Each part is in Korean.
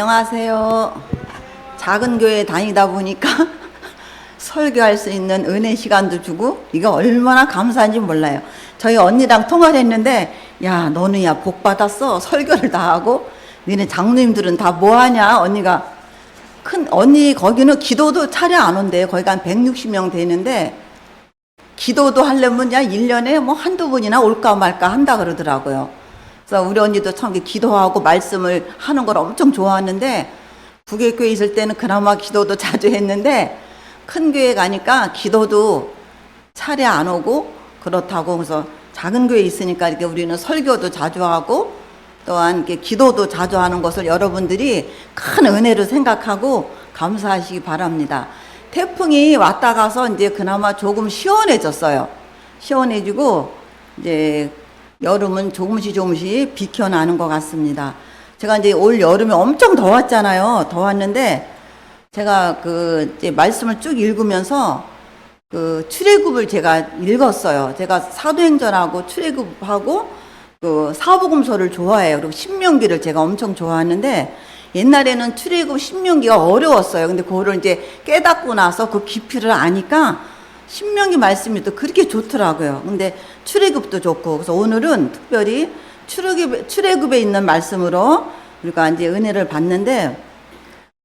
안녕하세요. 작은 교회 다니다 보니까 설교할 수 있는 은혜 시간도 주고 이거 얼마나 감사한지 몰라요. 저희 언니랑 통화를 했는데 야 너는 야 복 받았어. 설교를 다 하고 너네 장로님들은 다 뭐하냐. 언니가 언니 거기는 기도도 차례 안 온대요. 거기가 한 160명 되는데 기도도 하려면 야 1년에 뭐 한두 번이나 올까 말까 한다 그러더라고요. 그래서 우리 언니도 참 기도하고 말씀을 하는 걸 엄청 좋아하는데 국외교회 있을 때는 그나마 기도도 자주 했는데 큰 교회 가니까 기도도 차례 안 오고 그렇다고. 그래서 작은 교회 있으니까 이렇게 우리는 설교도 자주 하고 또한 이렇게 기도도 자주 하는 것을 여러분들이 큰 은혜로 생각하고 감사하시기 바랍니다. 태풍이 왔다 가서 이제 그나마 조금 시원해졌어요. 시원해지고 이제 여름은 조금씩 비켜나는 것 같습니다. 제가 이제 올 여름에 엄청 더웠잖아요. 더웠는데 제가 이제 말씀을 쭉 읽으면서 출애굽을 제가 읽었어요. 제가 사도행전하고 출애굽하고 사복음서를 좋아해요. 그리고 신명기를 제가 엄청 좋아하는데 옛날에는 출애굽 신명기가 어려웠어요. 근데 그거를 이제 깨닫고 나서 그 깊이를 아니까 신명기 말씀이 또 그렇게 좋더라고요. 근데 출애굽도 좋고, 그래서 오늘은 특별히 출애굽에 있는 말씀으로 우리가 이제 은혜를 받는데,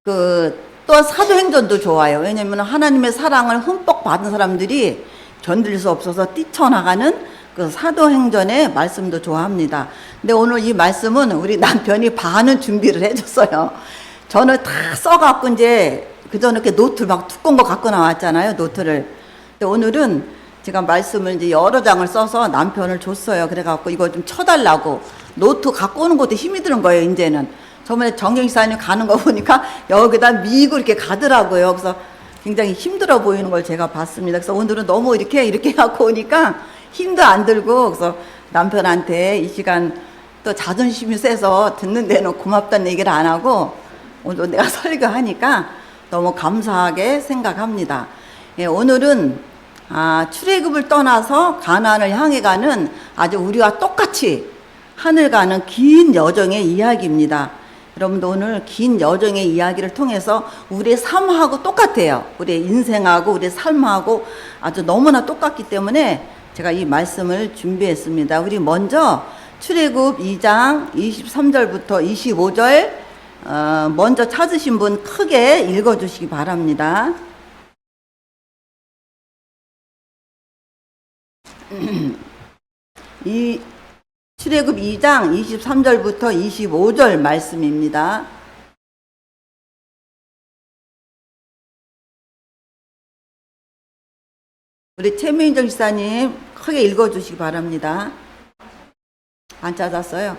또 사도행전도 좋아요. 왜냐면 하나님의 사랑을 흠뻑 받은 사람들이 견딜 수 없어서 뛰쳐나가는 그 사도행전의 말씀도 좋아합니다. 근데 오늘 이 말씀은 우리 남편이 반은 준비를 해줬어요. 저는 다 써갖고 이제 그전에 이렇게 노트 막 두꺼운 거 갖고 나왔잖아요. 노트를. 근데 오늘은 제가 말씀을 이제 여러 장을 써서 남편을 줬어요. 그래갖고 이거 좀 쳐달라고. 노트 갖고 오는 것도 힘이 드는 거예요, 이제는. 저번에 정경사님 가는 거 보니까 여기다 미고 이렇게 가더라고요. 그래서 굉장히 힘들어 보이는 걸 제가 봤습니다. 그래서 오늘은 너무 이렇게 갖고 오니까 힘도 안 들고, 그래서 남편한테 이 시간 또 자존심이 세서 듣는 데는 고맙다는 얘기를 안 하고 오늘 내가 설교하니까 너무 감사하게 생각합니다. 예, 오늘은 출애굽을 떠나서 가나안을 향해 가는 아주 우리와 똑같이 하늘 가는 긴 여정의 이야기입니다. 여러분도 오늘 긴 여정의 이야기를 통해서 우리의 삶하고 똑같아요. 우리의 인생하고 우리의 삶하고 아주 너무나 똑같기 때문에 제가 이 말씀을 준비했습니다. 우리 먼저 출애굽 2장 23절부터 25절 먼저 찾으신 분 크게 읽어주시기 바랍니다. 이 출애굽 2장 23절부터 25절 말씀입니다. 우리 최민정 지사님 크게 읽어주시기 바랍니다. 안 찾았어요?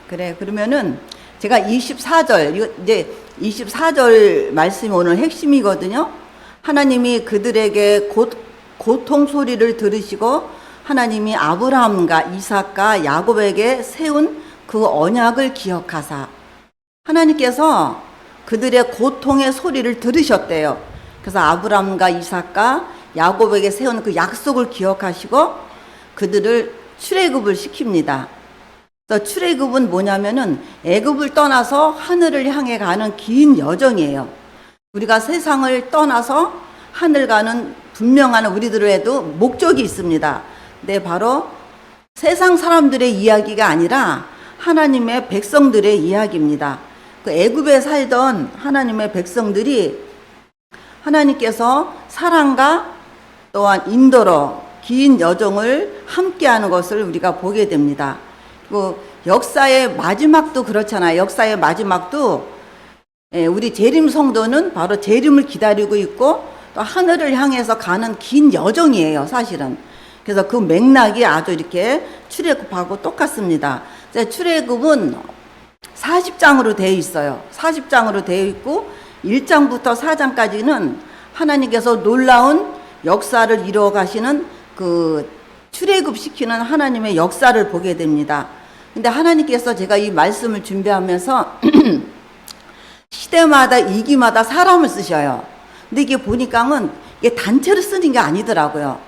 그래. 그러면은 제가 24절, 이거 이제 24절 말씀이 오늘 핵심이거든요. 하나님이 그들에게 고통 소리를 들으시고 하나님이 아브라함과 이삭과 야곱에게 세운 그 언약을 기억하사, 하나님께서 그들의 고통의 소리를 들으셨대요. 그래서 아브라함과 이삭과 야곱에게 세운 그 약속을 기억하시고 그들을 출애굽을 시킵니다. 그래서 출애굽은 뭐냐면은 애굽을 떠나서 하늘을 향해 가는 긴 여정이에요. 우리가 세상을 떠나서 하늘 가는 분명한 우리들에도 목적이 있습니다. 네, 바로 세상 사람들의 이야기가 아니라 하나님의 백성들의 이야기입니다. 그 애굽에 살던 하나님의 백성들이 하나님께서 사랑과 또한 인도로 긴 여정을 함께하는 것을 우리가 보게 됩니다. 그리고 역사의 마지막도 그렇잖아요. 역사의 마지막도 우리 재림 성도는 바로 재림을 기다리고 있고 또 하늘을 향해서 가는 긴 여정이에요, 사실은. 그래서 그 맥락이 아주 이렇게 출애굽하고 똑같습니다. 출애굽은 40장으로 되어 있어요. 40장으로 되어 있고 1장부터 4장까지는 하나님께서 놀라운 역사를 이루어 가시는 그 출애굽시키는 하나님의 역사를 보게 됩니다. 근데 하나님께서 제가 이 말씀을 준비하면서 시대마다 이기마다 사람을 쓰셔요. 근데 이게 보니까는 이게 단체로 쓰는 게 아니더라고요.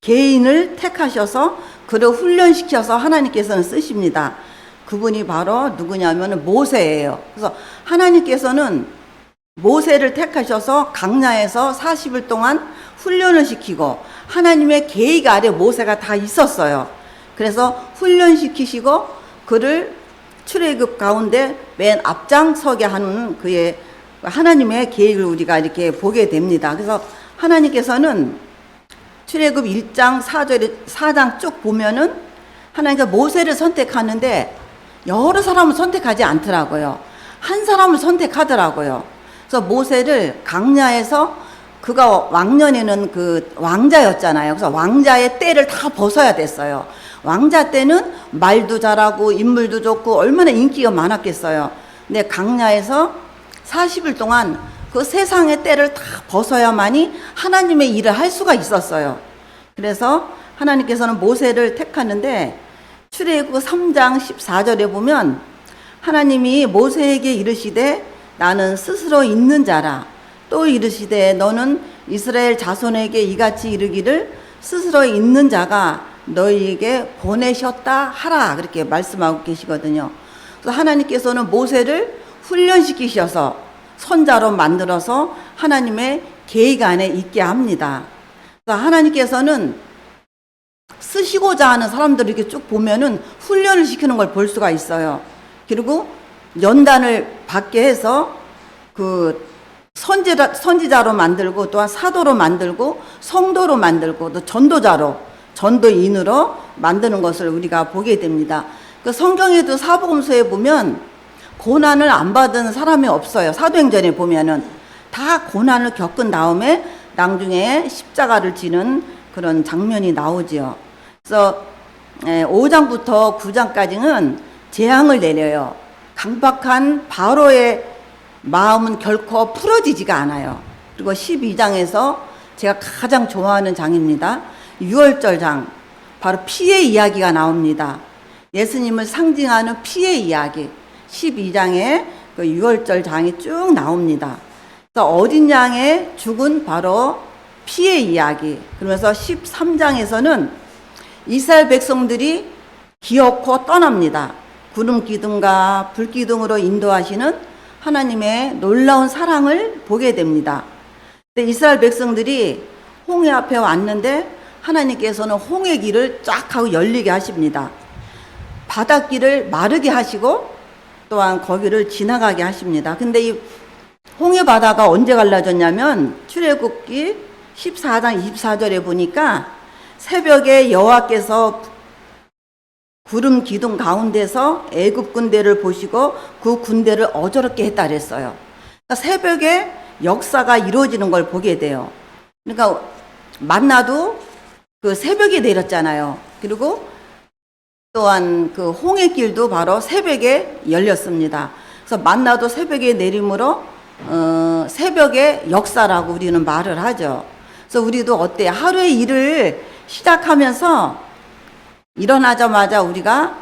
개인을 택하셔서 그를 훈련시켜서 하나님께서는 쓰십니다. 그분이 바로 누구냐면 모세예요. 그래서 하나님께서는 모세를 택하셔서 강야에서 40일 동안 훈련을 시키고 하나님의 계획 아래 모세가 다 있었어요. 그래서 훈련시키시고 그를 출애굽 가운데 맨 앞장서게 하는 그의 하나님의 계획을 우리가 이렇게 보게 됩니다. 그래서 하나님께서는 출애굽 1장 4장 쭉 보면은 하나님께서 모세를 선택하는데 여러 사람을 선택하지 않더라고요. 한 사람을 선택하더라고요. 그래서 모세를 강야에서 그가 왕년에는 그 왕자였잖아요. 그래서 왕자의 때를 다 벗어야 됐어요. 왕자 때는 말도 잘하고 인물도 좋고 얼마나 인기가 많았겠어요. 근데 강야에서 40일 동안 그 세상의 때를 다 벗어야만이 하나님의 일을 할 수가 있었어요. 그래서 하나님께서는 모세를 택하는데 출애굽 3장 14절에 보면 하나님이 모세에게 이르시되 나는 스스로 있는 자라. 또 이르시되 너는 이스라엘 자손에게 이같이 이르기를 스스로 있는 자가 너희에게 보내셨다 하라. 그렇게 말씀하고 계시거든요. 그래서 하나님께서는 모세를 훈련시키셔서 선자로 만들어서 하나님의 계획 안에 있게 합니다. 그래서 하나님께서는 쓰시고자 하는 사람들을 이렇게 쭉 보면은 훈련을 시키는 걸 볼 수가 있어요. 그리고 연단을 받게 해서 그 선지자로 만들고 또한 사도로 만들고 성도로 만들고 또 전도자로 전도인으로 만드는 것을 우리가 보게 됩니다. 그 성경에도 사복음서에 보면 고난을 안 받은 사람이 없어요. 사도행전에 보면은 다 고난을 겪은 다음에 나중에 십자가를 지는 그런 장면이 나오지요. 그래서 5장부터 9장까지는 재앙을 내려요. 강박한 바로의 마음은 결코 풀어지지가 않아요. 그리고 12장에서 제가 가장 좋아하는 장입니다. 6월절 장, 바로 피의 이야기가 나옵니다. 예수님을 상징하는 피의 이야기. 12장에 그 6월절 장이 쭉 나옵니다. 그래서 어린 양의 죽은 바로 피의 이야기. 그러면서 13장에서는 이스라엘 백성들이 기어코 떠납니다. 구름 기둥과 불 기둥으로 인도하시는 하나님의 놀라운 사랑을 보게 됩니다. 근데 이스라엘 백성들이 홍해 앞에 왔는데 하나님께서는 홍해 길을 쫙 하고 열리게 하십니다. 바닷길을 마르게 하시고 또한 거기를 지나가게 하십니다. 근데 이 홍해 바다가 언제 갈라졌냐면 출애굽기 14장 24절에 보니까 새벽에 여호와께서 구름 기둥 가운데서 애굽 군대를 보시고 그 군대를 어저럽게 했다 그랬어요. 그러니까 새벽에 역사가 이루어지는 걸 보게 돼요. 그러니까 만나도 그 새벽에 내렸잖아요. 그리고 또한 그 홍해길도 바로 새벽에 열렸습니다. 그래서 만나도 새벽에 내림으로 새벽의 역사라고 우리는 말을 하죠. 그래서 우리도 어때요? 하루의 일을 시작하면서 일어나자마자 우리가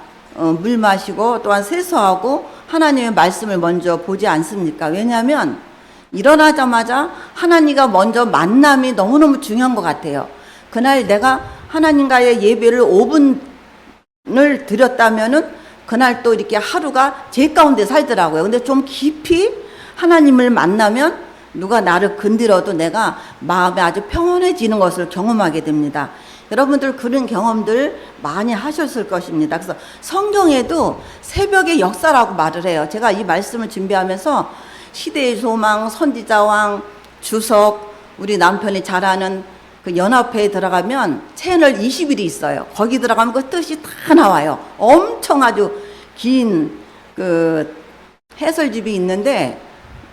물 마시고 또한 세수하고 하나님의 말씀을 먼저 보지 않습니까? 왜냐하면 일어나자마자 하나님과 먼저 만남이 너무너무 중요한 것 같아요. 그날 내가 하나님과의 예배를 5분을 드렸다면은 그날 또 이렇게 하루가 제 가운데 살더라고요. 근데 좀 깊이 하나님을 만나면 누가 나를 건드려도 내가 마음이 아주 평온해지는 것을 경험하게 됩니다. 여러분들 그런 경험들 많이 하셨을 것입니다. 그래서 성경에도 새벽의 역사라고 말을 해요. 제가 이 말씀을 준비하면서 시대의 소망, 선지자왕, 주석, 우리 남편이 잘 아는 그 연합회에 들어가면 채널 21이 있어요. 거기 들어가면 그 뜻이 다 나와요. 엄청 아주 긴 그 해설집이 있는데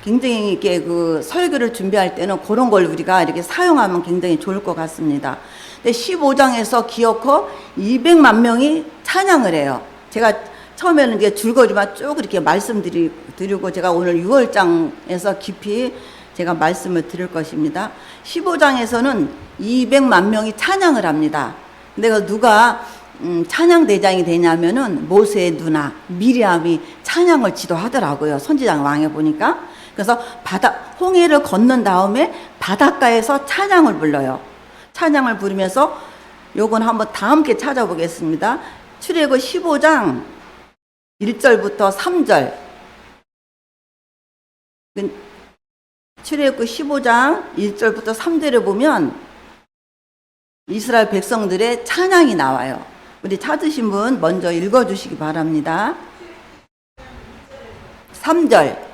굉장히 이렇게 그 설교를 준비할 때는 그런 걸 우리가 이렇게 사용하면 굉장히 좋을 것 같습니다. 근데 15장에서 기어코 200만 명이 찬양을 해요. 제가 처음에는 이제 줄거리만 쭉 이렇게 말씀드리고 제가 오늘 6월장에서 깊이 제가 말씀을 드릴 것입니다. 15장에서는 200만 명이 찬양을 합니다. 근데 그 누가 찬양 대장이 되냐면은 모세의 누나 미리암이 찬양을 지도하더라고요. 선지장 왕에 보니까. 그래서 홍해를 건넌 다음에 바닷가에서 찬양을 불러요. 찬양을 부르면서 요건 한번 다 함께 찾아보겠습니다. 출애굽 15장 1절부터 3절. 출애굽기 15장 1절부터 3절에 보면 이스라엘 백성들의 찬양이 나와요. 우리 찾으신 분 먼저 읽어주시기 바랍니다. 3절.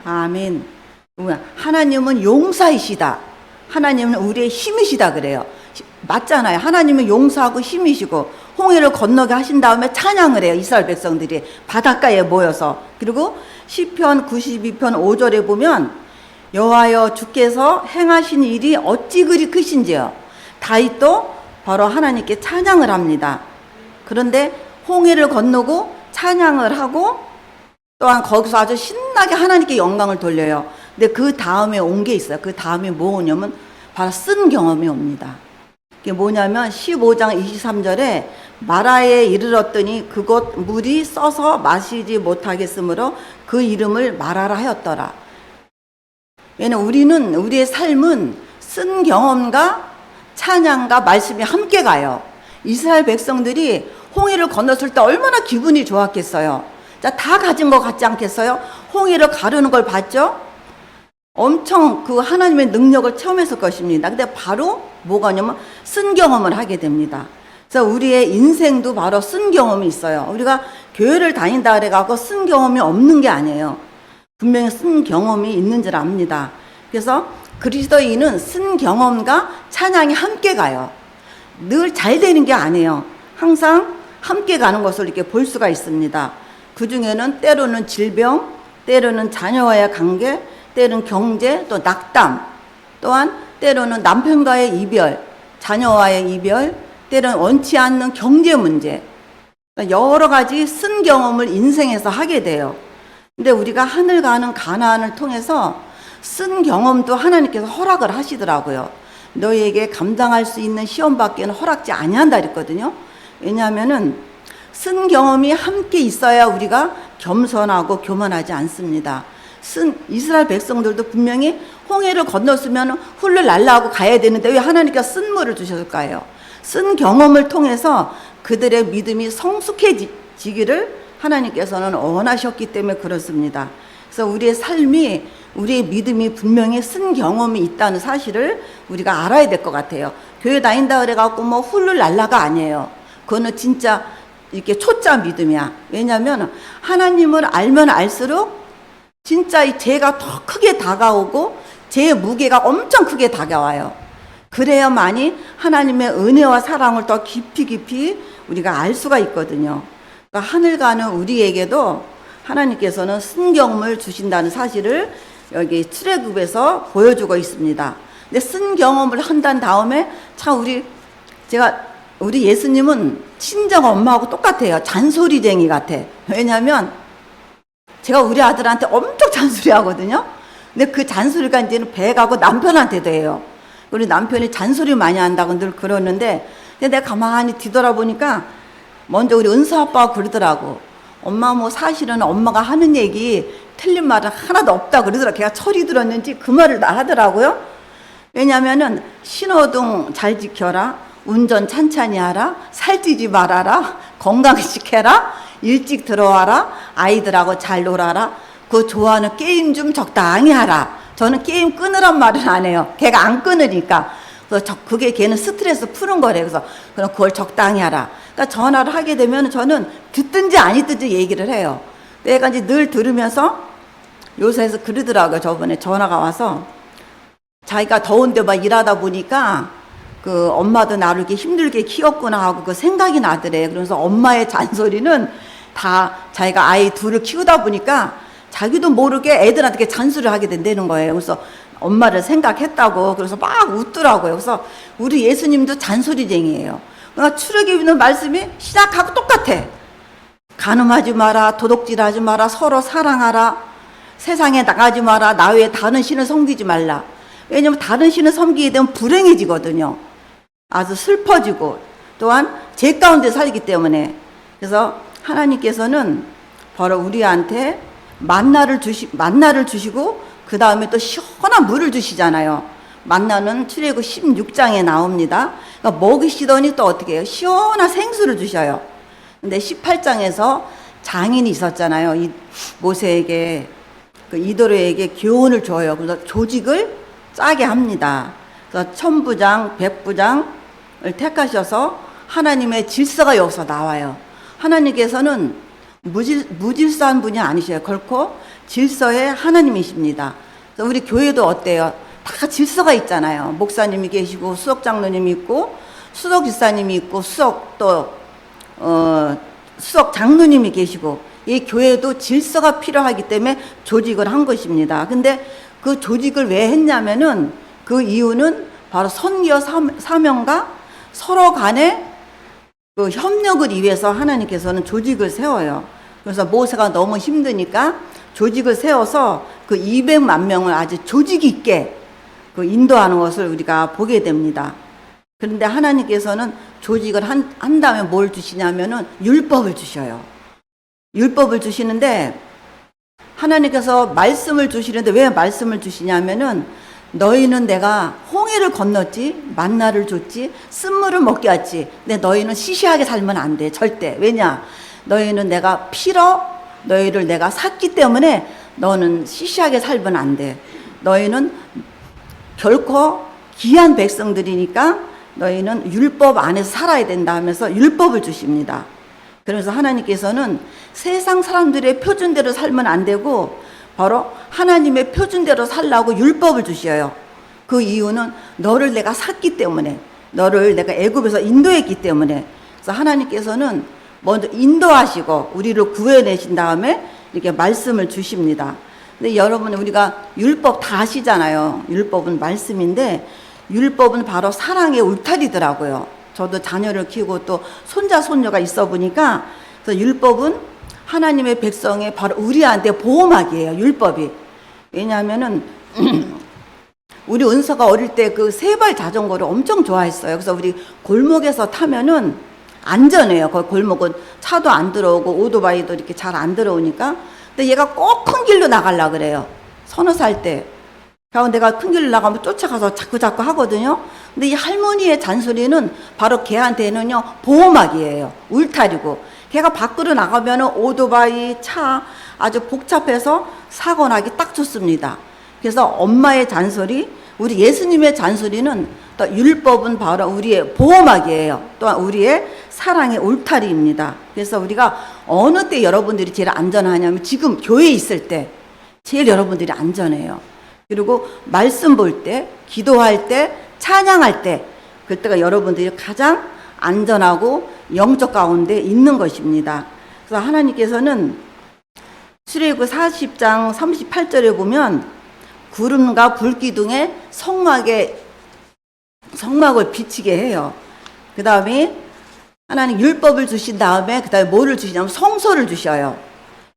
아멘. 하나님은 용사이시다. 하나님은 우리의 힘이시다 그래요. 맞잖아요. 하나님은 용사하고 힘이시고 홍해를 건너게 하신 다음에 찬양을 해요. 이스라엘 백성들이 바닷가에 모여서. 그리고 시편 92편 5절에 보면 여호와여 주께서 행하신 일이 어찌 그리 크신지요. 다윗도 바로 하나님께 찬양을 합니다. 그런데 홍해를 건너고 찬양을 하고 또한 거기서 아주 신나게 하나님께 영광을 돌려요. 근데 그 다음에 온 게 있어요. 그 다음에 뭐 오냐면 바로 쓴 경험이 옵니다. 그게 뭐냐면 15장 23절에 마라에 이르렀더니 그곳 물이 써서 마시지 못하겠으므로 그 이름을 마라라 하였더라. 왜냐면 우리의 삶은 쓴 경험과 찬양과 말씀이 함께 가요. 이스라엘 백성들이 홍해를 건넜을 때 얼마나 기분이 좋았겠어요. 다 가진 것 같지 않겠어요? 홍해를 가르는 걸 봤죠? 엄청 그 하나님의 능력을 체험했을 것입니다. 근데 바로 뭐가 냐면 쓴 경험을 하게 됩니다. 그래서 우리의 인생도 바로 쓴 경험이 있어요. 우리가 교회를 다닌다 그래갖고 쓴 경험이 없는 게 아니에요. 분명히 쓴 경험이 있는 줄 압니다. 그래서 그리스도인은 쓴 경험과 찬양이 함께 가요. 늘 잘 되는 게 아니에요. 항상 함께 가는 것을 이렇게 볼 수가 있습니다. 그 중에는 때로는 질병, 때로는 자녀와의 관계, 때로는 경제, 또 낙담, 또한 때로는 남편과의 이별, 자녀와의 이별, 때로는 원치 않는 경제 문제, 여러 가지 쓴 경험을 인생에서 하게 돼요. 근데 우리가 하늘 가는 가나안을 통해서 쓴 경험도 하나님께서 허락을 하시더라고요. 너희에게 감당할 수 있는 시험밖에는 허락지 아니한다 그랬거든요. 왜냐하면은 쓴 경험이 함께 있어야 우리가 겸손하고 교만하지 않습니다. 이스라엘 백성들도 분명히 홍해를 건넜으면 훌를 날라하고 가야 되는데 왜 하나님께서 쓴 물을 주셨을까요? 쓴 경험을 통해서 그들의 믿음이 성숙해지기를 하나님께서는 원하셨기 때문에 그렇습니다. 그래서 우리의 삶이, 우리의 믿음이 분명히 쓴 경험이 있다는 사실을 우리가 알아야 될 것 같아요. 교회 다닌다 그래갖고 뭐 훌를 날라가 아니에요. 그거는 진짜 이렇게 초짜 믿음이야. 왜냐하면 하나님을 알면 알수록 진짜 이 죄가 더 크게 다가오고 죄의 무게가 엄청 크게 다가와요. 그래야만이 하나님의 은혜와 사랑을 더 깊이 우리가 알 수가 있거든요. 그러니까 하늘 가는 우리에게도 하나님께서는 쓴 경험을 주신다는 사실을 여기 출애굽에서 보여주고 있습니다. 근데 쓴 경험을 한단 다음에 참 우리 예수님은 친정 엄마하고 똑같아요. 잔소리쟁이 같아. 왜냐하면 제가 우리 아들한테 엄청 잔소리 하거든요. 근데 그 잔소리가 이제는 배가고 남편한테도 해요. 우리 남편이 잔소리 많이 한다고 늘 그러는데, 근데 내가 가만히 뒤돌아보니까 먼저 우리 은수 아빠가 그러더라고. 엄마 뭐 사실은 엄마가 하는 얘기 틀린 말은 하나도 없다 그러더라고. 걔가 철이 들었는지 그 말을 다 하더라고요. 왜냐하면은 신호등 잘 지켜라, 운전 찬찬히 하라, 살찌지 말아라, 건강식 해라, 일찍 들어와라, 아이들하고 잘 놀아라, 그 좋아하는 게임 좀 적당히 하라. 저는 게임 끊으란 말은 안 해요. 걔가 안 끊으니까. 그래서 그게 걔는 스트레스 푸는 거래. 그래서 그럼 그걸 적당히 하라. 그러니까 전화를 하게 되면 저는 듣든지 아니든지 얘기를 해요. 내가 이제 늘 들으면서 요새에서 그러더라고요. 저번에 전화가 와서 자기가 더운데 막 일하다 보니까 그 엄마도 나를 이렇게 힘들게 키웠구나 하고 그 생각이 나더래. 그래서 엄마의 잔소리는 다 자기가 아이 둘을 키우다 보니까 자기도 모르게 애들한테 잔소리를 하게 된다는 거예요. 그래서 엄마를 생각했다고. 그래서 막 웃더라고요. 그래서 우리 예수님도 잔소리쟁이에요. 그러니까 출애굽에 있는 말씀이 시작하고 똑같아. 간음하지 마라, 도둑질하지 마라, 서로 사랑하라, 세상에 나가지 마라, 나 외에 다른 신을 섬기지 말라. 왜냐면 다른 신을 섬기게 되면 불행해지거든요. 아주 슬퍼지고 또한 죄 가운데 살기 때문에. 그래서 하나님께서는 바로 우리한테 만나를 주시고 그 다음에 또 시원한 물을 주시잖아요. 만나는 출애굽 16장에 나옵니다. 그러니까 먹이시더니 또 어떻게 해요? 시원한 생수를 주셔요. 근데 18장에서 장인이 있었잖아요. 이 모세에게, 그 이도로에게 교훈을 줘요. 그래서 조직을 짜게 합니다. 그래서 천부장, 백부장을 택하셔서 하나님의 질서가 여기서 나와요. 하나님께서는 무질서한 분이 아니셔요. 결코 질서의 하나님이십니다. 그래서 우리 교회도 어때요? 다 질서가 있잖아요. 목사님이 계시고 수석 장로님이 있고 수석 집사님이 있고 수석 장로님이 계시고, 이 교회도 질서가 필요하기 때문에 조직을 한 것입니다. 근데 그 조직을 왜 했냐면은 그 이유는 바로 선교 사명과 서로 간의 그 협력을 위해서 하나님께서는 조직을 세워요. 그래서 모세가 너무 힘드니까 조직을 세워서 그 200만 명을 아주 조직 있게 그 인도하는 것을 우리가 보게 됩니다. 그런데 하나님께서는 조직을 한 다음에 뭘 주시냐면은 율법을 주셔요. 율법을 주시는데, 하나님께서 말씀을 주시는데 왜 말씀을 주시냐면은 너희는 내가 홍해를 건넜지, 만나를 줬지, 쓴물을 먹게 했지. 근데 너희는 시시하게 살면 안 돼. 절대. 왜냐? 너희는 내가 피로 너희를 내가 샀기 때문에 너는 시시하게 살면 안 돼. 너희는 결코 귀한 백성들이니까 너희는 율법 안에서 살아야 된다 하면서 율법을 주십니다. 그래서 하나님께서는 세상 사람들의 표준대로 살면 안 되고 바로 하나님의 표준대로 살라고 율법을 주셔요. 그 이유는 너를 내가 샀기 때문에, 너를 내가 애굽에서 인도했기 때문에. 그래서 하나님께서는 먼저 인도하시고 우리를 구해내신 다음에 이렇게 말씀을 주십니다. 근데 여러분, 우리가 율법 다 아시잖아요. 율법은 말씀인데 율법은 바로 사랑의 울타리더라고요. 저도 자녀를 키우고 또 손자 손녀가 있어 보니까, 그래서 율법은 하나님의 백성의 바로 우리한테 보호막이에요. 율법이. 왜냐하면은 우리 은서가 어릴 때 그 세발 자전거를 엄청 좋아했어요. 그래서 우리 골목에서 타면은 안전해요. 거기 골목은 차도 안 들어오고 오토바이도 이렇게 잘 안 들어오니까. 근데 얘가 꼭 큰 길로 나가려고 그래요. 서너 살 때. 그래서 내가 큰 길로 나가면 쫓아가서 자꾸 하거든요. 근데 이 할머니의 잔소리는 바로 걔한테는요, 보호막이에요. 울타리고. 걔가 밖으로 나가면은 오토바이, 차 아주 복잡해서 사고 나기 딱 좋습니다. 그래서 엄마의 잔소리, 우리 예수님의 잔소리는 또 율법은 바로 우리의 보호막이에요. 또한 우리의 사랑의 울타리입니다. 그래서 우리가 어느 때 여러분들이 제일 안전하냐면 지금 교회에 있을 때 제일 여러분들이 안전해요. 그리고 말씀 볼 때, 기도할 때, 찬양할 때, 그때가 여러분들이 가장 안전하고 영적 가운데 있는 것입니다. 그래서 하나님께서는 출애굽 40장 38절에 보면 구름과 불기둥에 성막을 비치게 해요. 그 다음에 하나님 율법을 주신 다음에 그 다음에 뭐를 주시냐면 성소를 주셔요.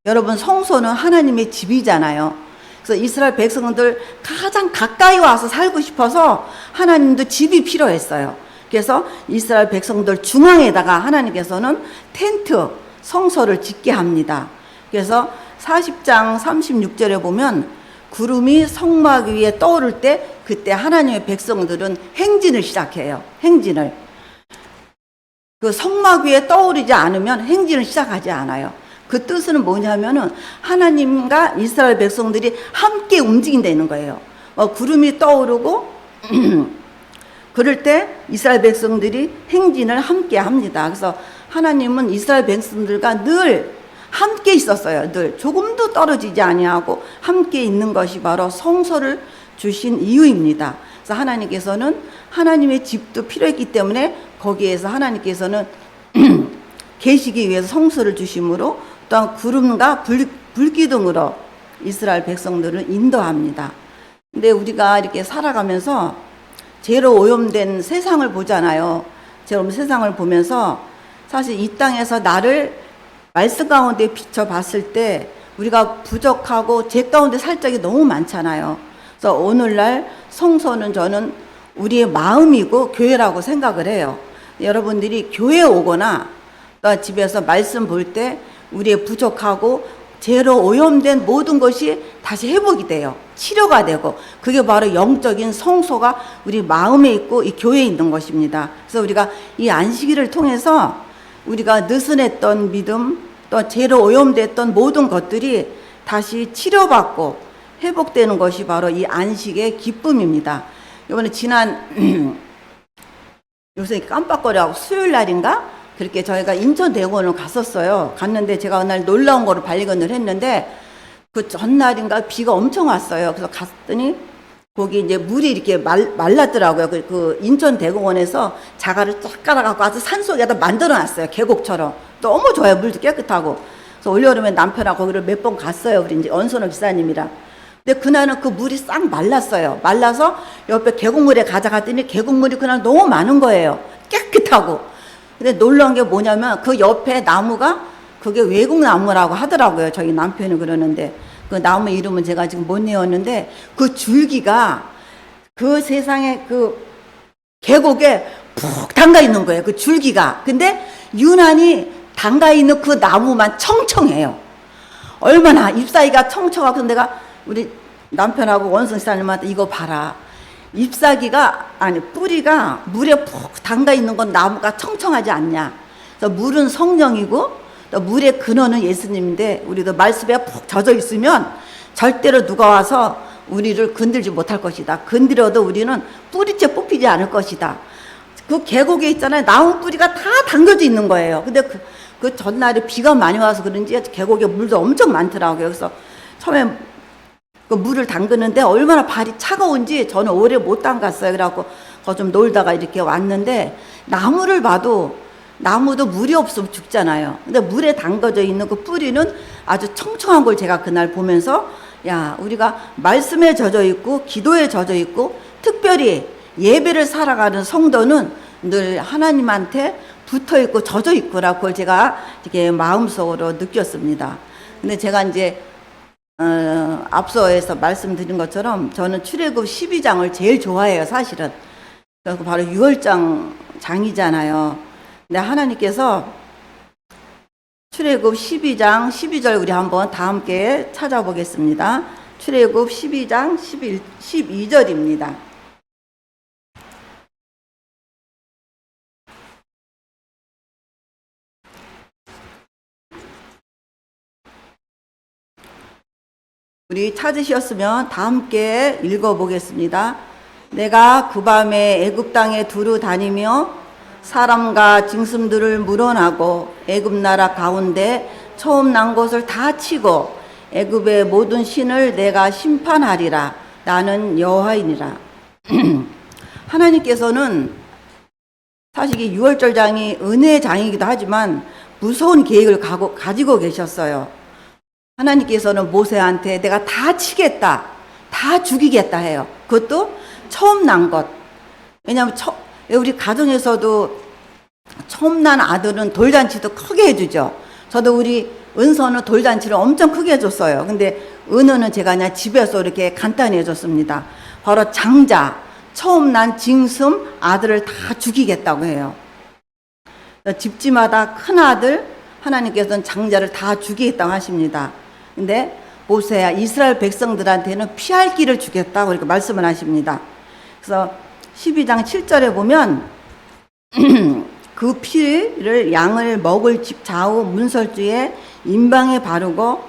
여러분, 성소는 하나님의 집이잖아요. 그래서 이스라엘 백성들 가장 가까이 와서 살고 싶어서 하나님도 집이 필요했어요. 그래서 이스라엘 백성들 중앙에다가 하나님께서는 텐트, 성소를 짓게 합니다. 그래서 40장 36절에 보면 구름이 성막 위에 떠오를 때 그때 하나님의 백성들은 행진을 시작해요. 행진을. 그 성막 위에 떠오르지 않으면 행진을 시작하지 않아요. 그 뜻은 뭐냐면은 하나님과 이스라엘 백성들이 함께 움직인다는 거예요. 구름이 떠오르고 그럴 때 이스라엘 백성들이 행진을 함께 합니다. 그래서 하나님은 이스라엘 백성들과 늘 함께 있었어요. 늘 조금도 떨어지지 아니하고 함께 있는 것이 바로 성소를 주신 이유입니다. 그래서 하나님께서는 하나님의 집도 필요했기 때문에 거기에서 하나님께서는 계시기 위해서 성소를 주심으로 또한 구름과 불기둥으로 이스라엘 백성들을 인도합니다. 근데 우리가 이렇게 살아가면서 죄로 오염된 세상을 보잖아요. 제가 세상을 보면서 사실 이 땅에서 나를 말씀 가운데 비춰봤을 때 우리가 부족하고 제 가운데 살짝이 너무 많잖아요. 그래서 오늘날 성소는 저는 우리의 마음이고 교회라고 생각을 해요. 여러분들이 교회 오거나 또 집에서 말씀 볼 때 우리의 부족하고 죄로 오염된 모든 것이 다시 회복이 돼요. 치료가 되고 그게 바로 영적인 성소가 우리 마음에 있고 이 교회에 있는 것입니다. 그래서 우리가 이 안식일을 통해서 우리가 느슨했던 믿음 또 죄로 오염됐던 모든 것들이 다시 치료받고 회복되는 것이 바로 이 안식의 기쁨입니다. 이번에 지난 요새 깜빡거려하고 수요일 날인가 그렇게 저희가 인천대공원을 갔었어요. 갔는데 제가 그날 놀라운 거를 발견을 했는데 그 전날인가 비가 엄청 왔어요. 그래서 갔더니 거기 이제 물이 이렇게 말랐더라고요. 그 인천대공원에서 자갈을 쫙 깔아갖고 아주 산속에다 만들어놨어요. 계곡처럼. 너무 좋아요. 물도 깨끗하고. 그래서 올여름에 남편하고 거기를 몇 번 갔어요. 우리 이제 언선호 기사님이랑. 근데 그날은 그 물이 싹 말랐어요. 말라서 옆에 계곡물에 가져갔더니 계곡물이 그날 너무 많은 거예요. 깨끗하고. 근데 놀라운 게 뭐냐면 그 옆에 나무가 그게 외국나무라고 하더라고요. 저희 남편이 그러는데 그 나무 이름은 제가 지금 못 외웠는데 그 줄기가 그 세상에 그 계곡에 푹 담가 있는 거예요. 그 줄기가. 근데 유난히 담가 있는 그 나무만 청청해요. 얼마나 잎사귀가 청청하고 내가 우리 남편하고 원성사님한테 이거 봐라. 잎사귀가 아니 뿌리가 물에 푹 담가 있는 건 나무가 청청하지 않냐. 그래서 물은 성령이고 또 물의 근원은 예수님인데 우리도 말씀에 푹 젖어 있으면 절대로 누가 와서 우리를 건들지 못할 것이다. 건드려도 우리는 뿌리째 뽑히지 않을 것이다. 그 계곡에 있잖아요. 나무 뿌리가 다 담겨져 있는 거예요. 근데 그 전날에 비가 많이 와서 그런지 계곡에 물도 엄청 많더라고요. 그래서 처음에 그 물을 담그는데 얼마나 발이 차가운지 저는 오래 못 담갔어요. 그래갖고 거 좀 놀다가 이렇게 왔는데 나무를 봐도 나무도 물이 없으면 죽잖아요. 근데 물에 담궈져 있는 그 뿌리는 아주 청청한 걸 제가 그날 보면서 야, 우리가 말씀에 젖어 있고 기도에 젖어 있고 특별히 예배를 살아가는 성도는 늘 하나님한테 붙어 있고 젖어 있구나. 그걸 제가 이렇게 마음속으로 느꼈습니다. 근데 제가 이제 앞서에서 말씀드린 것처럼 저는 출애굽 12장을 제일 좋아해요, 사실은. 그래서 바로 6월장 장이잖아요. 근데 하나님께서 출애굽 12장 12절 우리 한번 다 함께 찾아보겠습니다. 출애굽 12장 12절입니다. 우리 찾으셨으면 다 함께 읽어보겠습니다. 내가 그 밤에 애굽 땅에 두루 다니며 사람과 짐승들을 물어나고 애굽 나라 가운데 처음 난 것을 다 치고 애굽의 모든 신을 내가 심판하리라. 나는 여호와이니라. 하나님께서는 사실 이 6월절 장이 은혜의 장이기도 하지만 무서운 계획을 가지고 계셨어요. 하나님께서는 모세한테 내가 다 치겠다, 다 죽이겠다 해요. 그것도 처음 난 것. 왜냐하면 우리 가정에서도 처음 난 아들은 돌잔치도 크게 해주죠. 저도 우리 은서는 돌잔치를 엄청 크게 해줬어요. 근데 은우는 제가 그냥 집에서 이렇게 간단히 해줬습니다. 바로 장자, 처음 난 징숨 아들을 다 죽이겠다고 해요. 집집마다 큰 아들 하나님께서는 장자를 다 죽이겠다고 하십니다. 근데 모세야 이스라엘 백성들한테는 피할 길을 주겠다고 이렇게 말씀을 하십니다. 그래서 12장 7절에 보면 그 피를 양을 먹을 집 좌우 문설주에 임방에 바르고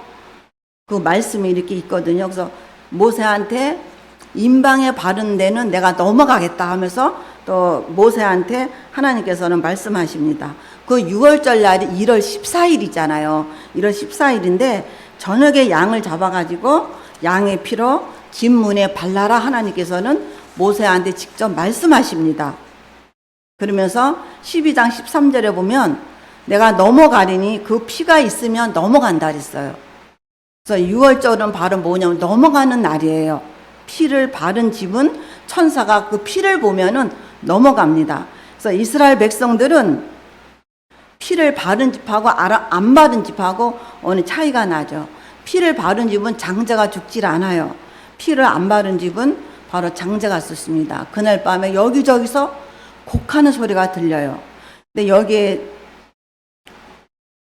그 말씀이 이렇게 있거든요. 그래서 모세한테 임방에 바른 데는 내가 넘어가겠다 하면서 또 모세한테 하나님께서는 말씀하십니다. 그 6월절 날이 1월 14일이잖아요. 1월 14일인데 저녁에 양을 잡아가지고 양의 피로 집 문에 발라라 하나님께서는 모세한테 직접 말씀하십니다. 그러면서 12장 13절에 보면 내가 넘어가리니 그 피가 있으면 넘어간다 그랬어요. 그래서 6월절은 바로 뭐냐면 넘어가는 날이에요. 피를 바른 집은 천사가 그 피를 보면은 넘어갑니다. 그래서 이스라엘 백성들은 피를 바른 집하고 안 바른 집하고 어느 차이가 나죠. 피를 바른 집은 장자가 죽질 않아요. 피를 안 바른 집은 바로 장자가 죽습니다. 그날 밤에 여기저기서 곡하는 소리가 들려요. 근데 여기에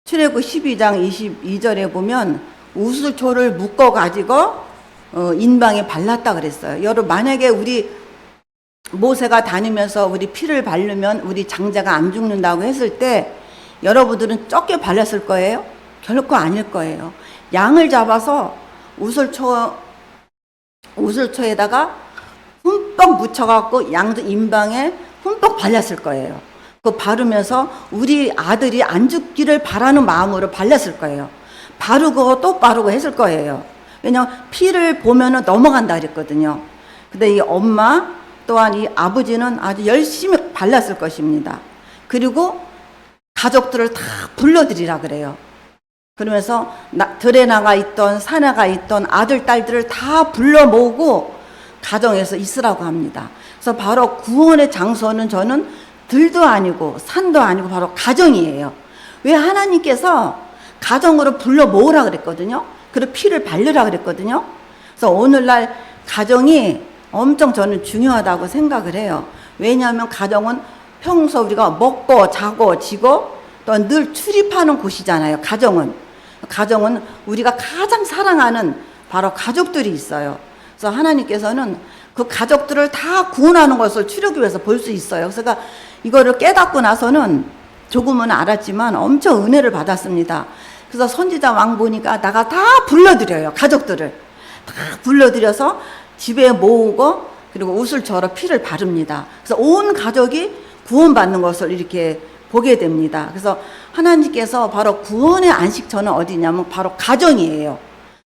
출애굽 12장 22절에 보면 우슬초를 묶어 가지고 인방에 발랐다 그랬어요. 여러분, 만약에 우리 모세가 다니면서 우리 피를 바르면 우리 장자가 안 죽는다고 했을 때 여러분들은 적게 발랐을 거예요? 결코 아닐 거예요. 양을 잡아서 우슬초에다가 흠뻑 묻혀갖고 양도 인방에 흠뻑 발랐을 거예요. 그 바르면서 우리 아들이 안 죽기를 바라는 마음으로 발랐을 거예요. 바르고 또 바르고 했을 거예요. 왜냐면 피를 보면은 넘어간다 그랬거든요. 근데 이 엄마 또한 이 아버지는 아주 열심히 발랐을 것입니다. 그리고 가족들을 다 불러들이라 그래요. 그러면서 들에 나가 있던 산에 가 있던 아들 딸들을 다 불러 모으고 가정에서 있으라고 합니다. 그래서 바로 구원의 장소는 저는 들도 아니고 산도 아니고 바로 가정이에요. 왜 하나님께서 가정으로 불러 모으라 그랬거든요. 그리고 피를 바르라 그랬거든요. 그래서 오늘날 가정이 엄청 저는 중요하다고 생각을 해요. 왜냐하면 가정은 평소 우리가 먹고 자고 지고 또 늘 출입하는 곳이잖아요. 가정은 우리가 가장 사랑하는 바로 가족들이 있어요. 그래서 하나님께서는 그 가족들을 다 구원하는 것을 출애굽에서 볼 수 있어요. 그래서 이거를 깨닫고 나서는 조금은 알았지만 엄청 은혜를 받았습니다. 그래서 선지자 왕 보니까 나가 다 불러들여요. 가족들을 다 불러들여서 집에 모으고 그리고 우슬초로 피를 바릅니다. 그래서 온 가족이 구원받는 것을 이렇게 보게 됩니다. 그래서 하나님께서 바로 구원의 안식처는 어디냐면 바로 가정이에요.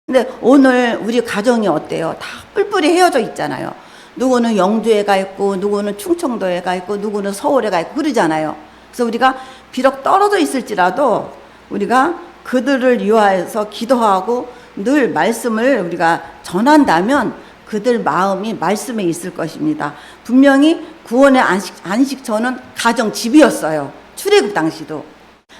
근데 오늘 우리 가정이 어때요? 다 뿔뿔이 헤어져 있잖아요. 누구는 영주에 가 있고 누구는 충청도에 가 있고 누구는 서울에 가 있고 그러잖아요. 그래서 우리가 비록 떨어져 있을지라도 우리가 그들을 위하여서 기도하고 늘 말씀을 우리가 전한다면 그들 마음이 말씀에 있을 것입니다. 분명히 구원의 안식처는 가정 집이었어요. 출애굽 당시도.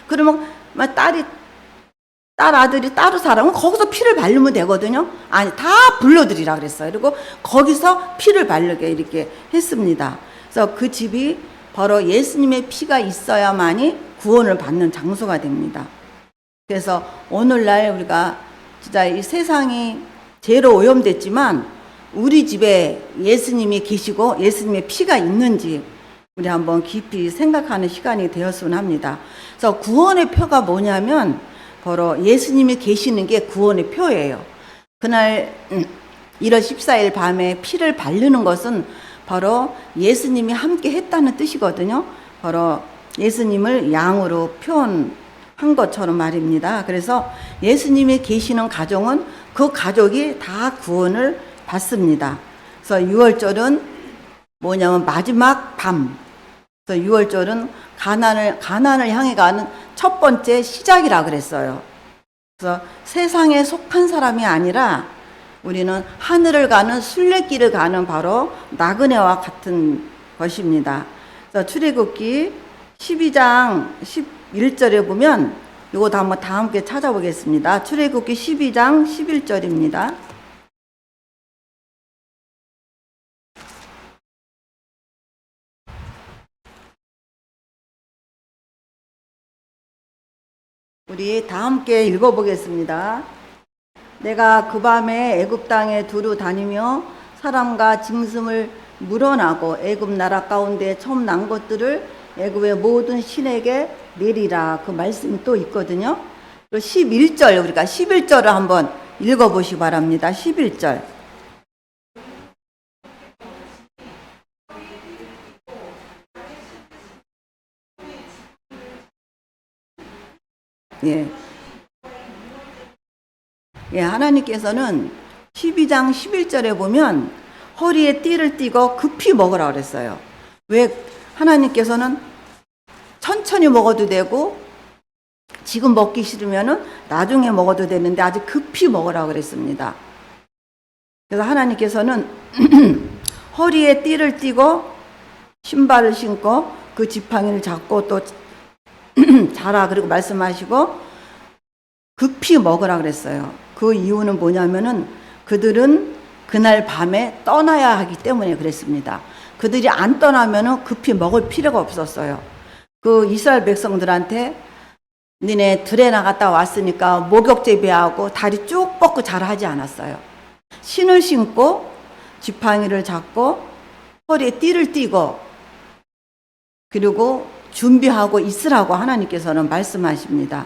그러면 딸 아들이 따로 살아면 거기서 피를 바르면 되거든요. 아니, 다 불러들이라 그랬어요. 그리고 거기서 피를 바르게 이렇게 했습니다. 그래서 그 집이 바로 예수님의 피가 있어야만이 구원을 받는 장소가 됩니다. 그래서 오늘날 우리가 진짜 이 세상이 죄로 오염됐지만 우리 집에 예수님이 계시고 예수님의 피가 있는지 우리 한번 깊이 생각하는 시간이 되었으면 합니다. 그래서 구원의 표가 뭐냐면 바로 예수님이 계시는 게 구원의 표예요. 그날 1월 14일 밤에 피를 바르는 것은 바로 예수님이 함께 했다는 뜻이거든요. 바로 예수님을 양으로 표현한 것처럼 말입니다. 그래서 예수님이 계시는 가정은 그 가족이 다 구원을 받습니다. 그래서 6월절은 뭐냐면 마지막 밤. 그래서 6월절은 가나안을 향해 가는 첫 번째 시작이라 그랬어요. 그래서 세상에 속한 사람이 아니라 우리는 하늘을 가는 순례길을 가는 바로 나그네와 같은 것입니다. 그래서 출애굽기 12장 11절에 보면 이거 한번 다 함께 찾아보겠습니다. 출애굽기 12장 11절입니다. 우리 다 함께 읽어보겠습니다. 내가 그 밤에 애굽 땅에 두루 다니며 사람과 짐승을 물어나고 애굽 나라 가운데 처음 난 것들을 애굽의 모든 신에게 내리라. 그 말씀이 또 있거든요. 그리고 11절 우리가 11절을 한번 읽어보시기 바랍니다. 11절. 하나님께서는 12장 11절에 보면 허리에 띠를 띠고 급히 먹으라 그랬어요. 왜? 하나님께서는 천천히 먹어도 되고 지금 먹기 싫으면은 나중에 먹어도 되는데 아주 급히 먹으라 그랬습니다. 그래서 하나님께서는 허리에 띠를 띠고 신발을 신고 그 지팡이를 잡고 또 자라 그리고 말씀하시고 급히 먹으라 그랬어요. 그 이유는 뭐냐면은 그들은 그날 밤에 떠나야 하기 때문에 그랬습니다. 그들이 안 떠나면은 급히 먹을 필요가 없었어요. 그 이스라엘 백성들한테 니네 들에 나갔다 왔으니까 목욕 재배하고 다리 쭉 뻗고 자라 하지 않았어요. 신을 신고 지팡이를 잡고 허리에 띠를 띠고 그리고 준비하고 있으라고 하나님께서는 말씀하십니다.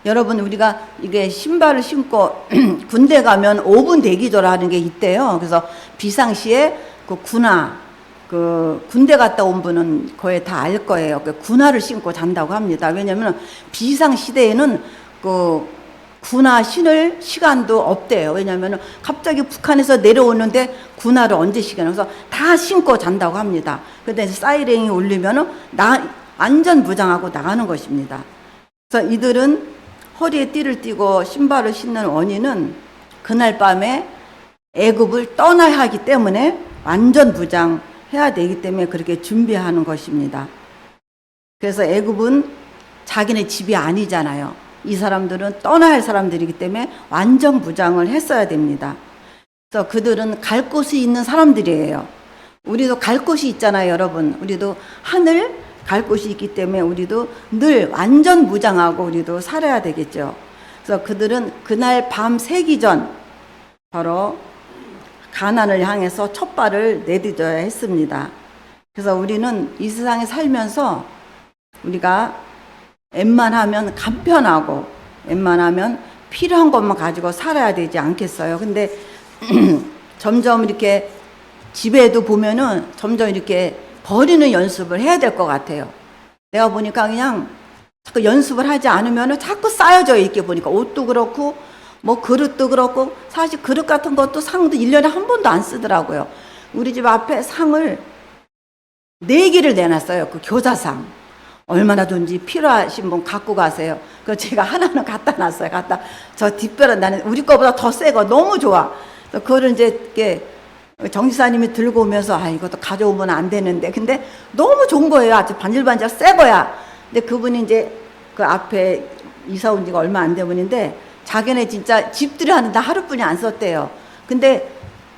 여러분, 우리가 이게 신발을 신고 군대 가면 5분 대기조라는 게 있대요. 그래서 비상시에 그 군대 갔다 온 분은 거의 다 알 거예요. 그 군화를 신고 잔다고 합니다. 왜냐하면 비상시대에는 그 군화 신을 시간도 없대요. 왜냐하면 갑자기 북한에서 내려오는데 군화를 언제 신겠나. 그래서 다 신고 잔다고 합니다. 근데 사이렌이 울리면 안전 무장하고 나가는 것입니다. 그래서 이들은 허리에 띠를 띠고 신발을 신는 원인은 그날 밤에 애굽을 떠나야 하기 때문에 완전 무장해야 되기 때문에 그렇게 준비하는 것입니다. 그래서 애굽은 자기네 집이 아니잖아요. 이 사람들은 떠나야 할 사람들이기 때문에 완전 무장을 했어야 됩니다. 그래서 그들은 갈 곳이 있는 사람들이에요. 우리도 갈 곳이 있잖아요, 여러분. 우리도 하늘 갈 곳이 있기 때문에 우리도 늘 완전 무장하고 우리도 살아야 되겠죠. 그래서 그들은 그날 밤 새기 전 바로 가나안을 향해서 첫 발을 내딛어야 했습니다. 그래서 우리는 이 세상에 살면서 우리가 웬만하면 간편하고 웬만하면 필요한 것만 가지고 살아야 되지 않겠어요. 근데 점점 이렇게 집에도 보면은 점점 이렇게 버리는 연습을 해야 될 것 같아요. 내가 보니까 그냥 자꾸 연습을 하지 않으면 자꾸 쌓여져요. 이렇게 보니까 옷도 그렇고 뭐 그릇도 그렇고 사실 그릇 같은 것도 상도 1년에 한 번도 안 쓰더라고요. 우리 집 앞에 상을 4개를 내놨어요. 그 교사상. 얼마나든지 필요하신 분 갖고 가세요. 그래서 제가 하나는 갖다 놨어요. 저 뒷배는 나는 우리 거보다 더 새 거 너무 좋아. 그래서 그거를 이제 이렇게 정지사님이 들고 오면서 이것도 가져오면 안 되는데 근데 너무 좋은 거예요. 아주 반질반질 새 거야. 근데 그분이 이제 그 앞에 이사 온 지가 얼마 안 된 분인데 자기네 진짜 집들이 하는데 하루뿐이 안 썼대요. 근데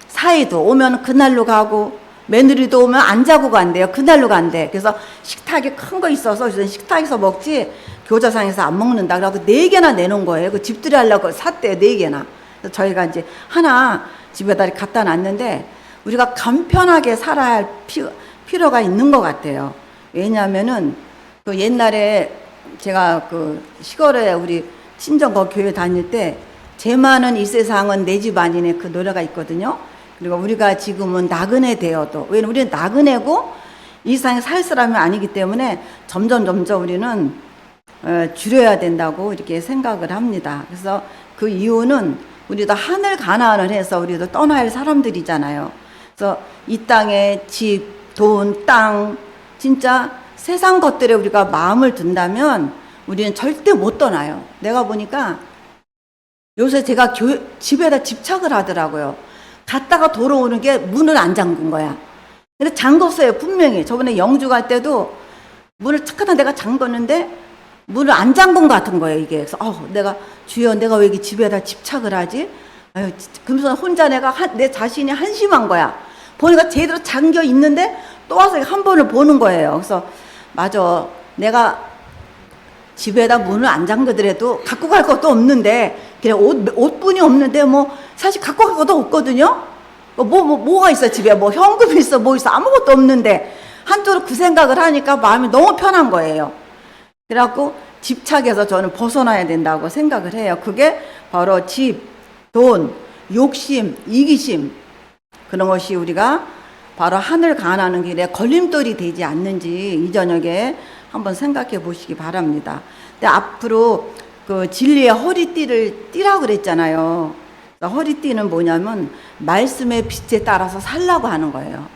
사이도 오면 그날로 가고 며느리도 오면 안 자고 간대요. 그날로 간대. 그래서 식탁이 큰 거 있어서 식탁에서 먹지 교자상에서 안 먹는다. 그래서 4개나 내놓은 거예요. 그 집들이 하려고 샀대요. 4개나. 그래서 저희가 이제 하나 집에다 갖다 놨는데 우리가 간편하게 살아야 할 필요가 있는 것 같아요. 왜냐하면은 그 옛날에 제가 그 시골에 우리 친정 거 교회 다닐 때 제 많은 이 세상은 내 집 아니네 그 노래가 있거든요. 그리고 우리가 지금은 나그네 되어도 왜냐면 우리는 나그네고 이 세상에 살 사람이 아니기 때문에 점점 우리는 줄여야 된다고 이렇게 생각을 합니다. 그래서 그 이유는 우리도 하늘 가나안을 해서 우리도 떠나야 할 사람들이잖아요. 그래서 이 땅에 집, 돈, 땅 진짜 세상 것들에 우리가 마음을 둔다면 우리는 절대 못 떠나요. 내가 보니까 요새 제가 집에다 집착을 하더라고요. 갔다가 돌아오는 게 문을 안 잠근 거야. 근데 잠궜어요, 분명히. 저번에 영주 갈 때도 문을 착하다 내가 잠궜는데 문을 안 잠근 것 같은 거예요, 이게. 그래서 내가 주여 내가 왜 이렇게 집에다 집착을 하지? 그러면서 혼자 내 자신이 한심한 거야. 보니까 제대로 잠겨 있는데 또 와서 한 번을 보는 거예요. 그래서 맞아, 내가 집에다 문을 안 잠그더라도 갖고 갈 것도 없는데 그냥 옷뿐이 없는데 뭐 사실 갖고 갈 것도 없거든요. 뭐가 있어 집에 뭐 현금이 있어 뭐 있어 아무것도 없는데 한쪽으로 그 생각을 하니까 마음이 너무 편한 거예요. 그래갖고 집착에서 저는 벗어나야 된다고 생각을 해요. 그게 바로 집, 돈, 욕심, 이기심 그런 것이 우리가 바로 하늘 가나는 길에 걸림돌이 되지 않는지 이 저녁에 한번 생각해 보시기 바랍니다. 근데 앞으로 그 진리의 허리띠를 띠라고 그랬잖아요. 허리띠는 뭐냐면 말씀의 빛에 따라서 살라고 하는 거예요.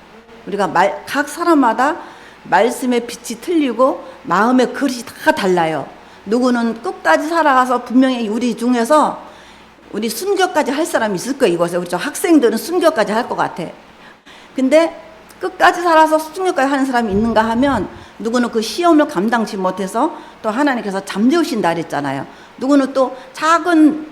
우리가 각 사람마다 말씀의 빛이 틀리고 마음의 그릇이 다 달라요. 누구는 끝까지 살아가서 분명히 우리 중에서 우리 순교까지 할 사람이 있을 거예요. 이곳에 우리 저 학생들은 순교까지 할 것 같아. 근데 끝까지 살아서 수중력까지 하는 사람이 있는가 하면 누구는 그 시험을 감당치 못해서 또 하나님께서 잠재우신다 그랬잖아요. 누구는 또 작은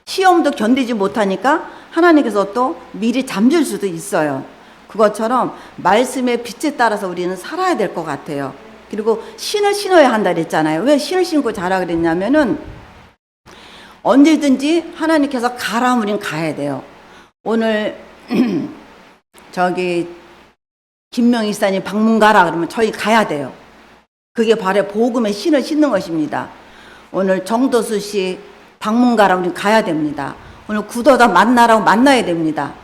시험도 견디지 못하니까 하나님께서 또 미리 잠줄 수도 있어요. 그것처럼 말씀의 빛에 따라서 우리는 살아야 될 것 같아요. 그리고 신을 신어야 한다 그랬잖아요. 왜 신을 신고 자라 그랬냐면은 언제든지 하나님께서 가라면 우리는 가야 돼요. 오늘 저기 김명희 이사님 방문 가라 그러면 저희 가야 돼요. 그게 바로 복음의 신을 신는 것입니다. 오늘 정도수 씨 방문 가라 우리는 가야 됩니다. 오늘 구도다 만나라고 만나야 됩니다.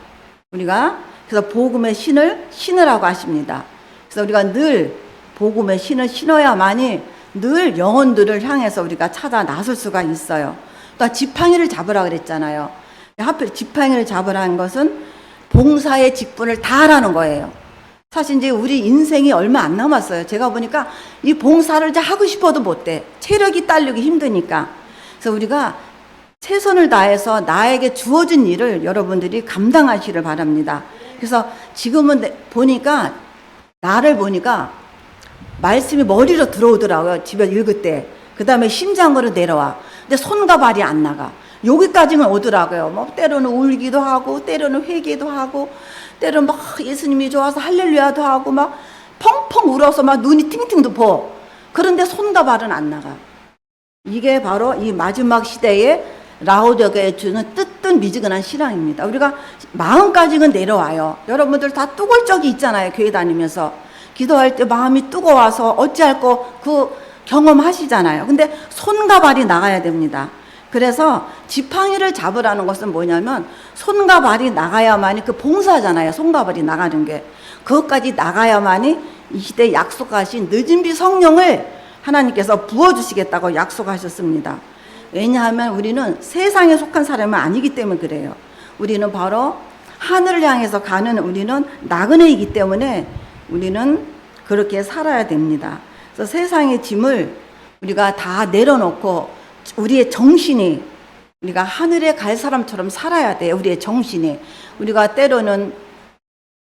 우리가 그래서 복음의 신을 신으라고 하십니다. 그래서 우리가 늘 복음의 신을 신어야만이 늘 영혼들을 향해서 우리가 찾아 나설 수가 있어요. 또 지팡이를 잡으라 그랬잖아요. 하필 지팡이를 잡으라는 것은 봉사의 직분을 다 하라는 거예요. 사실 이제 우리 인생이 얼마 안 남았어요. 제가 보니까 이 봉사를 이제 하고 싶어도 못해. 체력이 딸리기 힘드니까. 그래서 우리가 최선을 다해서 나에게 주어진 일을 여러분들이 감당하시길 바랍니다. 그래서 지금은 보니까 나를 보니까 말씀이 머리로 들어오더라고요. 집에 읽을 때. 그 다음에 심장으로 내려와. 근데 손과 발이 안 나가. 여기까지는 오더라고요. 뭐 때로는 울기도 하고 때로는 회개도 하고 때로는 막 예수님이 좋아서 할렐루야도 하고 막 펑펑 울어서 막 눈이 팅팅도 부어. 그런데 손과 발은 안 나가. 이게 바로 이 마지막 시대에 라오디게에 주는 뜨뜻 미지근한 신앙입니다. 우리가 마음까지는 내려와요. 여러분들 다 뜨거울 적이 있잖아요. 교회 다니면서 기도할 때 마음이 뜨거워서 어찌할 거 그 경험하시잖아요. 근데 손과 발이 나가야 됩니다. 그래서 지팡이를 잡으라는 것은 뭐냐면 손과 발이 나가야만이 그 봉사잖아요. 손과 발이 나가는 게 그것까지 나가야만이 이 시대에 약속하신 늦은 비 성령을 하나님께서 부어주시겠다고 약속하셨습니다. 왜냐하면 우리는 세상에 속한 사람은 아니기 때문에 그래요. 우리는 바로 하늘을 향해서 가는 우리는 나그네이기 때문에 우리는 그렇게 살아야 됩니다. 그래서 세상의 짐을 우리가 다 내려놓고 우리의 정신이 우리가 하늘에 갈 사람처럼 살아야 돼요. 우리의 정신이. 우리가 때로는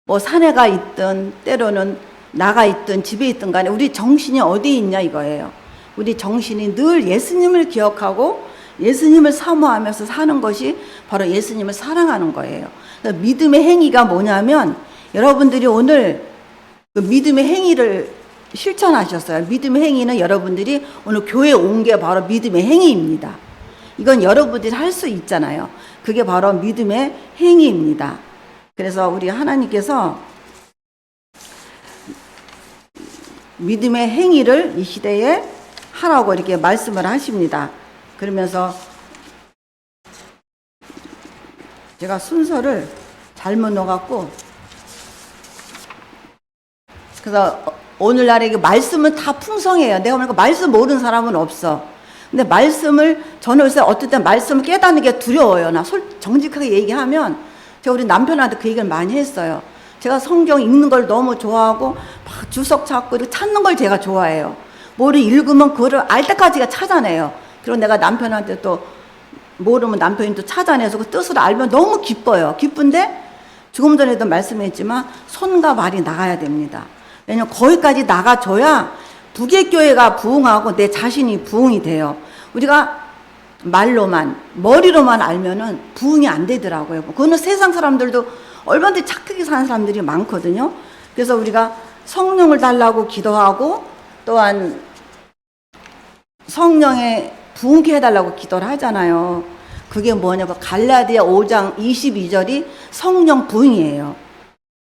뭐 산에가 있든 때로는 나가 있든 집에 있든 간에 우리 정신이 어디에 있냐 이거예요. 우리 정신이 늘 예수님을 기억하고 예수님을 사모하면서 사는 것이 바로 예수님을 사랑하는 거예요. 믿음의 행위가 뭐냐면 여러분들이 오늘 그 믿음의 행위를 실천하셨어요. 믿음의 행위는 여러분들이 오늘 교회에 온 게 바로 믿음의 행위입니다. 이건 여러분들이 할 수 있잖아요. 그게 바로 믿음의 행위입니다. 그래서 우리 하나님께서 믿음의 행위를 이 시대에 하라고 이렇게 말씀을 하십니다. 그러면서 제가 순서를 잘못 넣어갖고 그래서 오늘날에 말씀은 다 풍성해요. 내가 보니까 말씀 모르는 사람은 없어. 근데 말씀을 저는 요새 어떨 때 말씀을 깨닫는 게 두려워요. 나 정직하게 얘기하면 제가 우리 남편한테 그 얘기를 많이 했어요. 제가 성경 읽는 걸 너무 좋아하고 막 주석 찾고 이렇게 찾는 걸 제가 좋아해요. 뭐를 읽으면 그거를 알 때까지가 찾아내요. 그리고 내가 남편한테 또 모르면 남편이 또 찾아내서 그 뜻을 알면 너무 기뻐요. 기쁜데 조금 전에도 말씀했지만 손과 발이 나가야 됩니다. 왜냐면 거기까지 나가줘야 부계교회가 부흥하고 내 자신이 부흥이 돼요. 우리가 말로만 머리로만 알면은 부흥이 안 되더라고요. 그거는 세상 사람들도 얼마든지 착하게 사는 사람들이 많거든요. 그래서 우리가 성령을 달라고 기도하고 또한 성령에 부흥케 해달라고 기도를 하잖아요. 그게 뭐냐면 갈라디아 5장 22절이 성령 부흥이에요.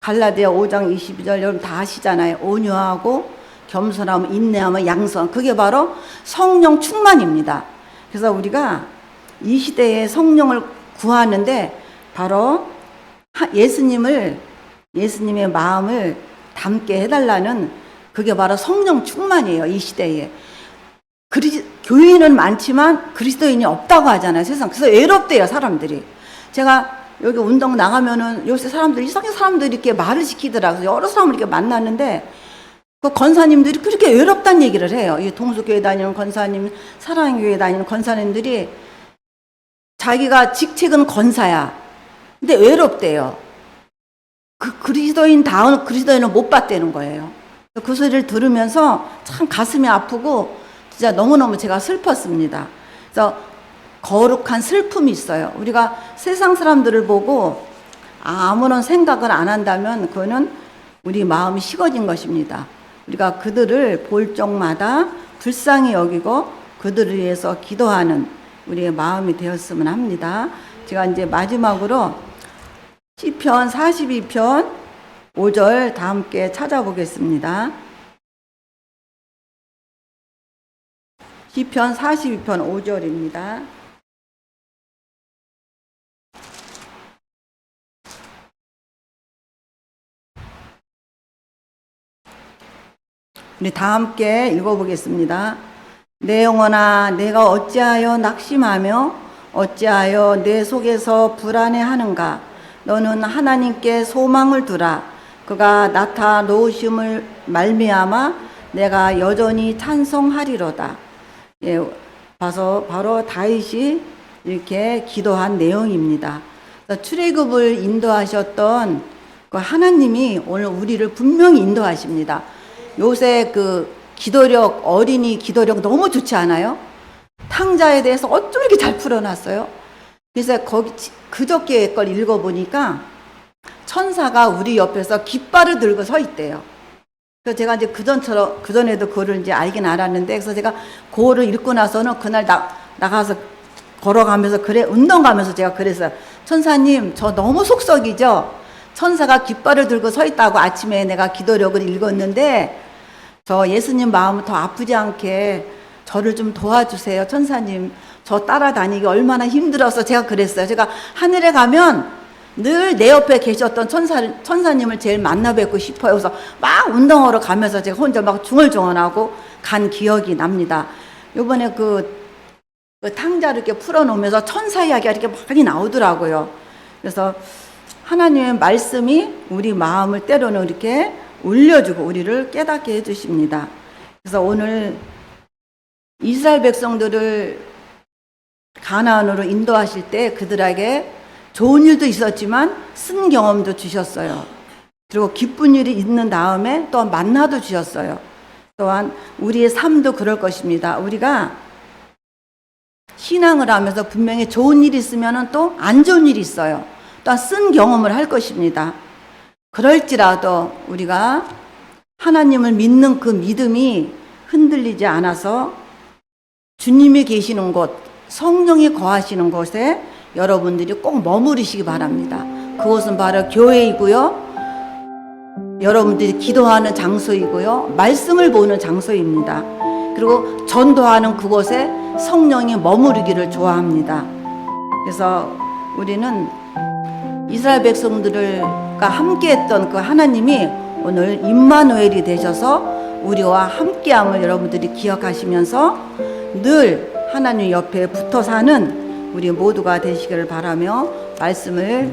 갈라디아 5장 22절 여러분 다 아시잖아요. 온유하고 겸손하면 인내하면 양선. 그게 바로 성령 충만입니다. 그래서 우리가 이 시대에 성령을 구하는데 바로 예수님의 마음을 담게 해달라는 그게 바로 성령 충만이에요. 이 시대에. 교인은 많지만 그리스도인이 없다고 하잖아요. 세상. 그래서 외롭대요. 사람들이. 제가 여기 운동 나가면은 요새 이상하게 사람들이 이렇게 말을 시키더라고요. 여러 사람을 이렇게 만났는데 그 권사님들이 그렇게 외롭다는 얘기를 해요. 이 동수교회 다니는 권사님, 사랑교회 다니는 권사님들이 자기가 직책은 권사야. 근데 외롭대요. 그 그리스도인다운 그리스도인을 못 봤다는 거예요. 그 소리를 들으면서 참 가슴이 아프고 진짜 너무너무 제가 슬펐습니다. 그래서 거룩한 슬픔이 있어요. 우리가 세상 사람들을 보고 아무런 생각을 안 한다면 그거는 우리 마음이 식어진 것입니다. 우리가 그들을 볼 적마다 불쌍히 여기고 그들을 위해서 기도하는 우리의 마음이 되었으면 합니다. 제가 이제 마지막으로 시편 42편 5절 다 함께 찾아보겠습니다. 시편 42편 5절입니다. 우리 다 함께 읽어보겠습니다. 내 영혼아, 내가 어찌하여 낙심하며 어찌하여 내 속에서 불안해하는가? 너는 하나님께 소망을 두라. 그가 나타놓으심을 말미암아 내가 여전히 찬송하리로다. 예, 바로 다윗이 이렇게 기도한 내용입니다. 출애굽을 인도하셨던 그 하나님이 오늘 우리를 분명히 인도하십니다. 요새 그 기도력, 어린이 기도력 너무 좋지 않아요? 탕자에 대해서 어쩜 이렇게 잘 풀어놨어요? 그래서 거기 그저께 걸 읽어보니까 천사가 우리 옆에서 깃발을 들고 서 있대요. 그래서 제가 이제 그전에도 그거를 이제 알긴 알았는데, 그래서 제가 그거를 읽고 나서는 그날 나가서 걸어가면서 운동 가면서 제가 그랬어요. 천사님, 저 너무 속썩이죠? 천사가 깃발을 들고 서 있다고 아침에 내가 기도력을 읽었는데, 저 예수님 마음을 더 아프지 않게 저를 좀 도와주세요. 천사님, 저 따라다니기 얼마나 힘들어서 제가 그랬어요. 제가 하늘에 가면 늘 내 옆에 계셨던 천사님을 제일 만나 뵙고 싶어요. 그래서 막 운동하러 가면서 제가 혼자 막 중얼중얼하고 간 기억이 납니다. 요번에 그 탕자를 이렇게 풀어놓으면서 천사 이야기가 이렇게 많이 나오더라고요. 그래서 하나님의 말씀이 우리 마음을 때로는 이렇게 울려주고 우리를 깨닫게 해주십니다. 그래서 오늘 이스라엘 백성들을 가나안으로 인도하실 때 그들에게 좋은 일도 있었지만 쓴 경험도 주셨어요. 그리고 기쁜 일이 있는 다음에 또 만나도 주셨어요. 또한 우리의 삶도 그럴 것입니다. 우리가 신앙을 하면서 분명히 좋은 일이 있으면 또 안 좋은 일이 있어요. 또한 쓴 경험을 할 것입니다. 그럴지라도 우리가 하나님을 믿는 그 믿음이 흔들리지 않아서 주님이 계시는 곳, 성령이 거하시는 곳에 여러분들이 꼭 머무르시기 바랍니다. 그곳은 바로 교회이고요. 여러분들이 기도하는 장소이고요. 말씀을 보는 장소입니다. 그리고 전도하는 그곳에 성령이 머무르기를 좋아합니다. 그래서 우리는 이스라엘 백성들과 함께했던 그 하나님이 오늘 임마누엘이 되셔서 우리와 함께함을 여러분들이 기억하시면서 늘 하나님 옆에 붙어 사는 우리 모두가 되시기를 바라며 말씀을